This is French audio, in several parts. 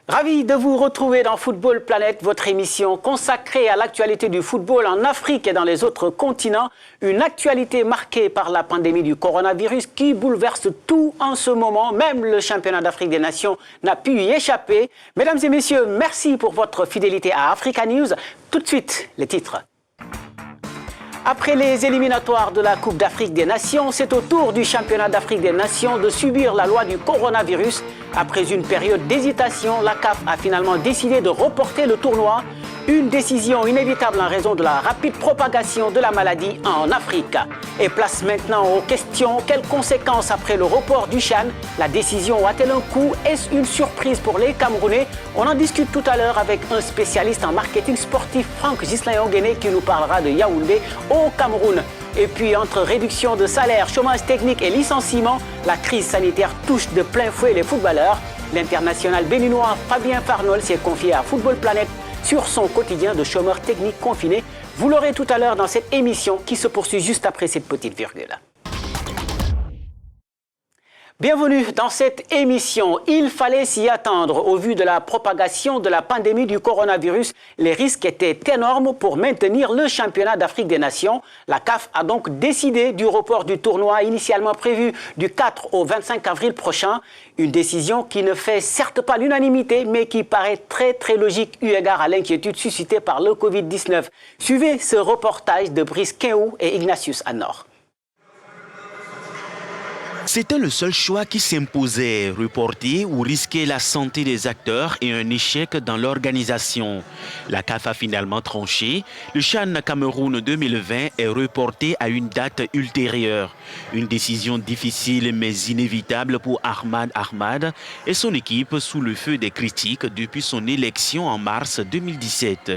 Ravi de vous retrouver dans Football Planète, votre émission consacrée à l'actualité du football en Afrique et dans les autres continents. Une actualité marquée par la pandémie du coronavirus qui bouleverse tout en ce moment. Même le championnat d'Afrique des Nations n'a pu y échapper. Mesdames et messieurs, merci pour votre fidélité à Africa News. Tout de suite, les titres. Après les éliminatoires de la Coupe d'Afrique des Nations, c'est au tour du championnat d'Afrique des Nations de subir la loi du coronavirus. Après une période d'hésitation, la CAF a finalement décidé de reporter le tournoi. Une décision inévitable en raison de la rapide propagation de la maladie en Afrique. Et place maintenant aux questions. Quelles conséquences après le report du CHAN? La décision a-t-elle un coût? Est-ce une surprise pour les Camerounais? On en discute tout à l'heure avec un spécialiste en marketing sportif, Franck Ghislain-Onguéné, qui nous parlera de Yaoundé au Cameroun. Et puis, entre réduction de salaire, chômage technique et licenciement, la crise sanitaire touche de plein fouet les footballeurs. L'international béninois Fabien Farnol s'est confié à Football Planète sur son quotidien de chômeur technique confiné. Vous l'aurez tout à l'heure dans cette émission qui se poursuit juste après cette petite virgule. Bienvenue dans cette émission. Il fallait s'y attendre. Au vu de la propagation de la pandémie du coronavirus, les risques étaient énormes pour maintenir le championnat d'Afrique des Nations. La CAF a donc décidé du report du tournoi initialement prévu du 4 au 25 avril prochain. Une décision qui ne fait certes pas l'unanimité, mais qui paraît très logique eu égard à l'inquiétude suscitée par le Covid-19. Suivez ce reportage de Brice Keou et Ignatius Anor. C'était le seul choix qui s'imposait, reporter ou risquer la santé des acteurs et un échec dans l'organisation. La CAF a finalement tranché. Le CHAN Cameroun 2020 est reporté à une date ultérieure. Une décision difficile mais inévitable pour Ahmad Ahmad et son équipe sous le feu des critiques depuis son élection en mars 2017.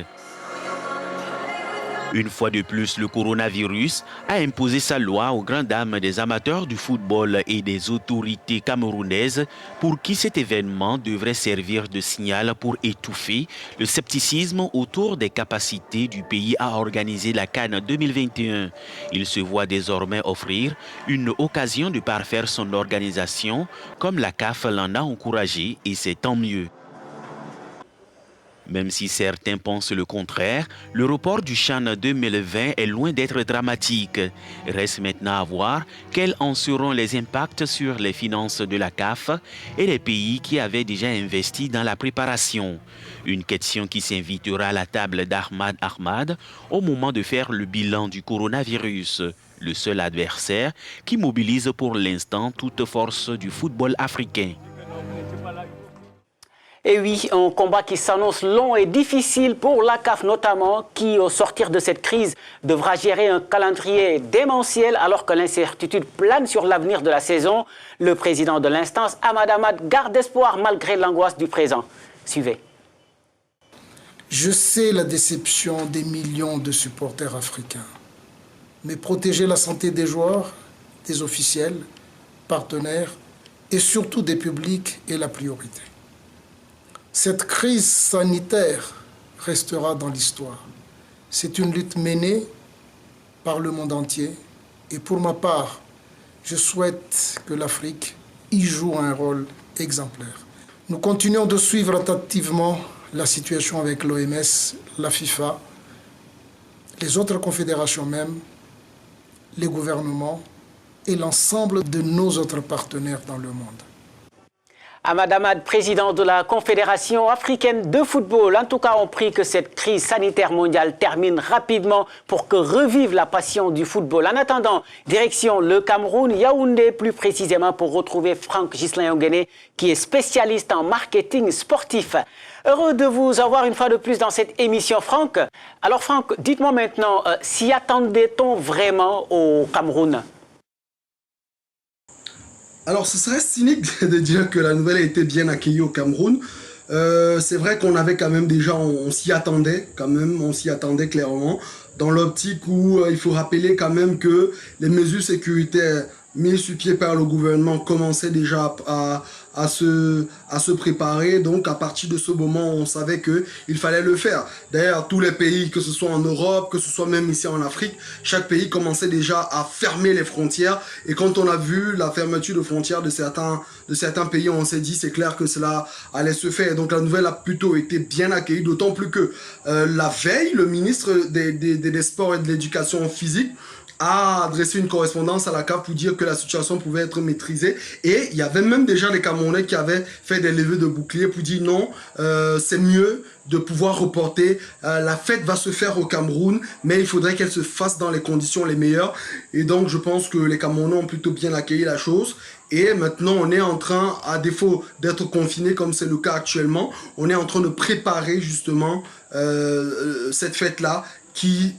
Une fois de plus, le coronavirus a imposé sa loi aux grandes dames des amateurs du football et des autorités camerounaises pour qui cet événement devrait servir de signal pour étouffer le scepticisme autour des capacités du pays à organiser la CAN 2021. Il se voit désormais offrir une occasion de parfaire son organisation comme la CAF l'en a encouragé et c'est tant mieux. Même si certains pensent le contraire, le report du CHAN 2020 est loin d'être dramatique. Reste maintenant à voir quels en seront les impacts sur les finances de la CAF et les pays qui avaient déjà investi dans la préparation. Une question qui s'invitera à la table d'Ahmad Ahmad au moment de faire le bilan du coronavirus, le seul adversaire qui mobilise pour l'instant toute force du football africain. Et oui, un combat qui s'annonce long et difficile pour la CAF notamment, qui au sortir de cette crise devra gérer un calendrier démentiel alors que l'incertitude plane sur l'avenir de la saison. Le président de l'instance, Ahmad Ahmad, garde espoir malgré l'angoisse du présent. Suivez. Je sais la déception des millions de supporters africains, mais protéger la santé des joueurs, des officiels, partenaires et surtout des publics est la priorité. Cette crise sanitaire restera dans l'histoire. C'est une lutte menée par le monde entier. Et pour ma part, je souhaite que l'Afrique y joue un rôle exemplaire. Nous continuons de suivre attentivement la situation avec l'OMS, la FIFA, les autres confédérations même, les gouvernements et l'ensemble de nos autres partenaires dans le monde. Ahmad Ahmad, président de la Confédération africaine de football. En tout cas, on prie que cette crise sanitaire mondiale termine rapidement pour que revive la passion du football. En attendant, direction le Cameroun, Yaoundé plus précisément, pour retrouver Franck Ghislain-Onguéné, qui est spécialiste en marketing sportif. Heureux de vous avoir une fois de plus dans cette émission, Franck. Alors Franck, dites-moi maintenant, s'y attendait-on vraiment au Cameroun ? Alors, ce serait cynique de dire que la nouvelle a été bien accueillie au Cameroun. C'est vrai qu'on avait quand même déjà, on s'y attendait quand même, on s'y attendait clairement. Dans l'optique où il faut rappeler quand même que les mesures sécuritaires mis sur pied par le gouvernement commençait déjà à se préparer. Donc à partir de ce moment, on savait qu'il fallait le faire. D'ailleurs, tous les pays, que ce soit en Europe, que ce soit même ici en Afrique, chaque pays commençait déjà à fermer les frontières. Et quand on a vu la fermeture de frontières de certains pays, on s'est dit c'est clair que cela allait se faire. Donc la nouvelle a plutôt été bien accueillie, d'autant plus que la veille, le ministre des Sports et de l'Éducation physique a adressé une correspondance à la CAF pour dire que la situation pouvait être maîtrisée. Et il y avait même déjà des Camerounais qui avaient fait des levées de boucliers pour dire non, c'est mieux de pouvoir reporter. La fête va se faire au Cameroun, mais il faudrait qu'elle se fasse dans les conditions les meilleures. Et donc je pense que les Camerounais ont plutôt bien accueilli la chose. Et maintenant, on est en train, à défaut d'être confiné comme c'est le cas actuellement, on est en train de préparer justement cette fête-là qui,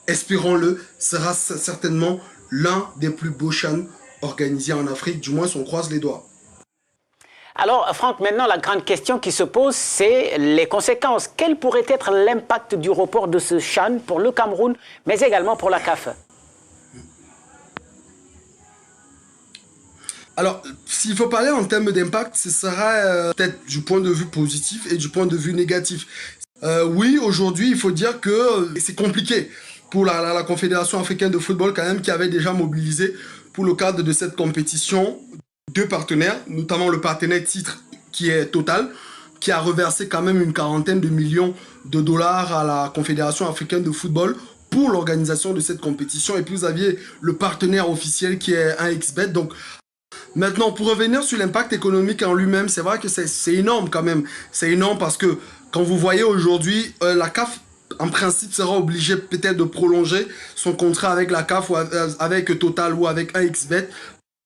espérons-le, sera certainement l'un des plus beaux chans organisés en Afrique. Du moins, on croise les doigts. Alors, Franck, maintenant, la grande question qui se pose, c'est les conséquences. Quel pourrait être l'impact du report de ce CHAN pour le Cameroun, mais également pour la CAF? Alors, s'il faut parler en termes d'impact, ce sera peut-être du point de vue positif et du point de vue négatif. Oui, aujourd'hui, il faut dire que c'est compliqué pour la Confédération africaine de football quand même, qui avait déjà mobilisé pour le cadre de cette compétition deux partenaires, notamment le partenaire titre qui est Total, qui a reversé quand même une quarantaine de millions de dollars à la Confédération africaine de football pour l'organisation de cette compétition. Et puis vous aviez le partenaire officiel qui est 1xBet. Donc maintenant, pour revenir sur l'impact économique en lui-même, c'est vrai que c'est énorme quand même. C'est énorme parce que quand vous voyez aujourd'hui, la CAF en principe sera obligée peut-être de prolonger son contrat avec la CAF ou avec Total ou avec 1xBet.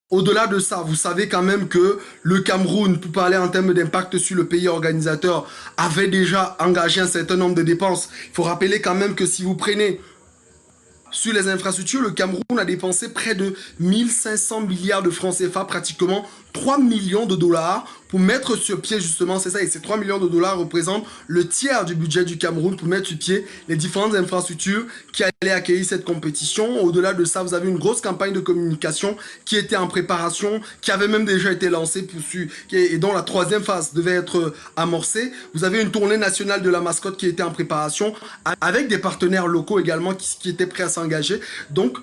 Au-delà de ça, vous savez quand même que le Cameroun, pour parler en termes d'impact sur le pays organisateur, avait déjà engagé un certain nombre de dépenses. Il faut rappeler quand même que si vous prenez sur les infrastructures, le Cameroun a dépensé près de 1500 milliards de francs CFA, pratiquement 3 millions de dollars pour mettre sur pied justement, c'est ça, et ces 3 millions de dollars représentent le tiers du budget du Cameroun pour mettre sur pied les différentes infrastructures qui allaient accueillir cette compétition. Au-delà de ça, vous avez une grosse campagne de communication qui était en préparation, qui avait même déjà été lancée et dont la troisième phase devait être amorcée. Vous avez une tournée nationale de la mascotte qui était en préparation avec des partenaires locaux également qui étaient prêts à s'engager. Donc,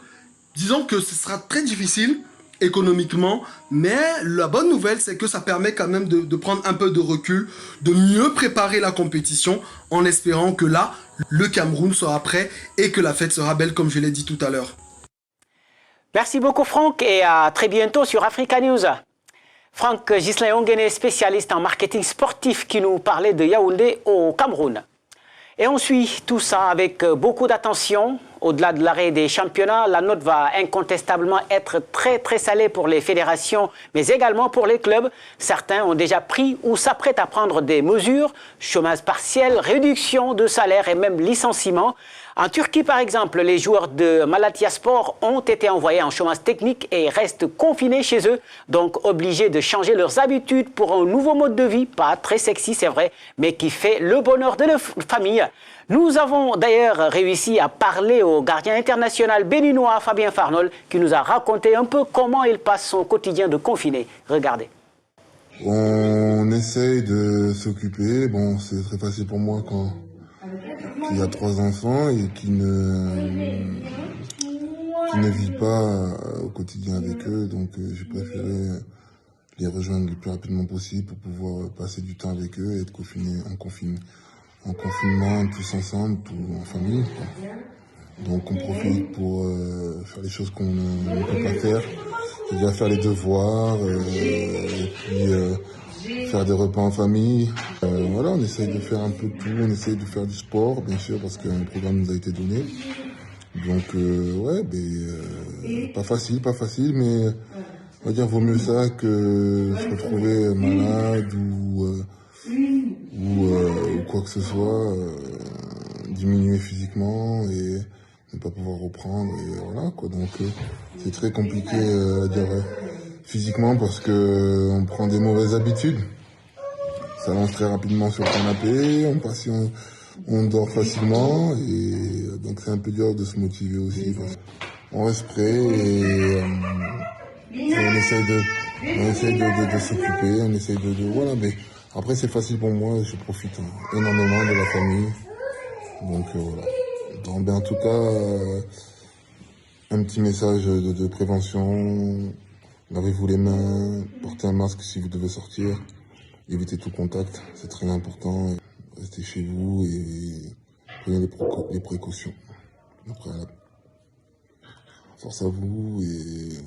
disons que ce sera très difficile économiquement, mais la bonne nouvelle, c'est que ça permet quand même de prendre un peu de recul, de mieux préparer la compétition en espérant que là, le Cameroun sera prêt et que la fête sera belle comme je l'ai dit tout à l'heure. Merci beaucoup Franck et à très bientôt sur Africa News. Franck Ghislain Onguéné, spécialiste en marketing sportif qui nous parlait de Yaoundé au Cameroun. Et on suit tout ça avec beaucoup d'attention. Au-delà de l'arrêt des championnats, la note va incontestablement être très salée pour les fédérations, mais également pour les clubs. Certains ont déjà pris ou s'apprêtent à prendre des mesures, chômage partiel, réduction de salaire et même licenciement. En Turquie, par exemple, les joueurs de Malatyaspor ont été envoyés en chômage technique et restent confinés chez eux, donc obligés de changer leurs habitudes pour un nouveau mode de vie, pas très sexy, c'est vrai, mais qui fait le bonheur de leur famille. Nous avons d'ailleurs réussi à parler au gardien international béninois Fabien Farnol, qui nous a raconté un peu comment il passe son quotidien de confiné. Regardez. On essaye de s'occuper. Bon, c'est très facile pour moi quand il y a 3 enfants et qui ne vit pas au quotidien avec eux. Donc j'ai préféré les rejoindre le plus rapidement possible pour pouvoir passer du temps avec eux et être en confinement tous ensemble, tout en famille, quoi. Donc on profite pour faire les choses qu'on ne peut pas faire, c'est-à-dire faire les devoirs, et puis faire des repas en famille. Voilà, on essaye de faire un peu de tout, on essaye de faire du sport, bien sûr, parce qu'un programme nous a été donné. Donc ouais, pas facile, mais on va dire vaut mieux ça que se retrouver malade ou quoi que ce soit, diminuer physiquement et ne pas pouvoir reprendre, et voilà quoi. Donc c'est très compliqué à dire physiquement parce que on prend des mauvaises habitudes. Ça s'allonge très rapidement sur le canapé, on dort facilement, et donc c'est un peu dur de se motiver aussi. On reste prêt et on essaye de s'occuper, on essaye voilà, mais après c'est facile pour moi, je profite énormément de la famille. Donc voilà. Donc, en tout cas, un petit message de prévention. Lavez-vous les mains, portez un masque si vous devez sortir, évitez tout contact, c'est très important. Restez chez vous et prenez les précautions. Après, force à vous et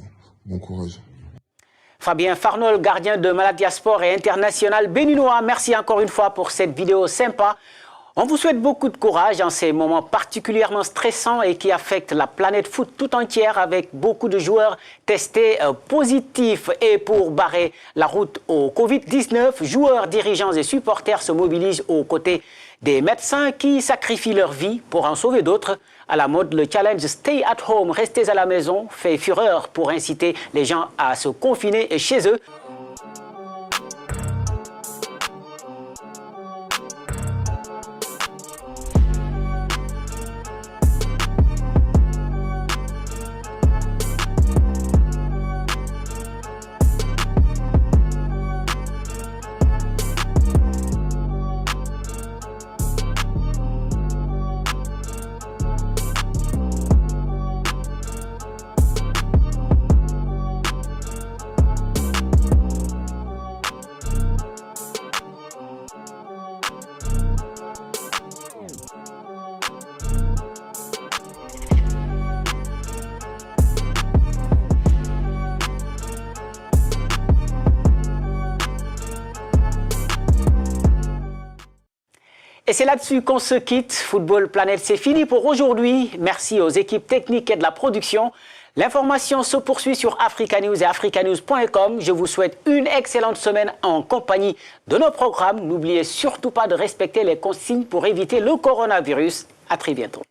bon courage. Fabien Farnol, gardien de Malatya Sport et international béninois, merci encore une fois pour cette vidéo sympa. On vous souhaite beaucoup de courage dans ces moments particulièrement stressants et qui affectent la planète foot tout entière avec beaucoup de joueurs testés positifs. Et pour barrer la route au Covid-19, joueurs, dirigeants et supporters se mobilisent aux côtés des médecins qui sacrifient leur vie pour en sauver d'autres. À la mode, le challenge Stay at Home, restez à la maison, fait fureur pour inciter les gens à se confiner chez eux. Et c'est là-dessus qu'on se quitte. Football Planète, c'est fini pour aujourd'hui. Merci aux équipes techniques et de la production. L'information se poursuit sur Africa News et africanews.com. Je vous souhaite une excellente semaine en compagnie de nos programmes. N'oubliez surtout pas de respecter les consignes pour éviter le coronavirus. À très bientôt.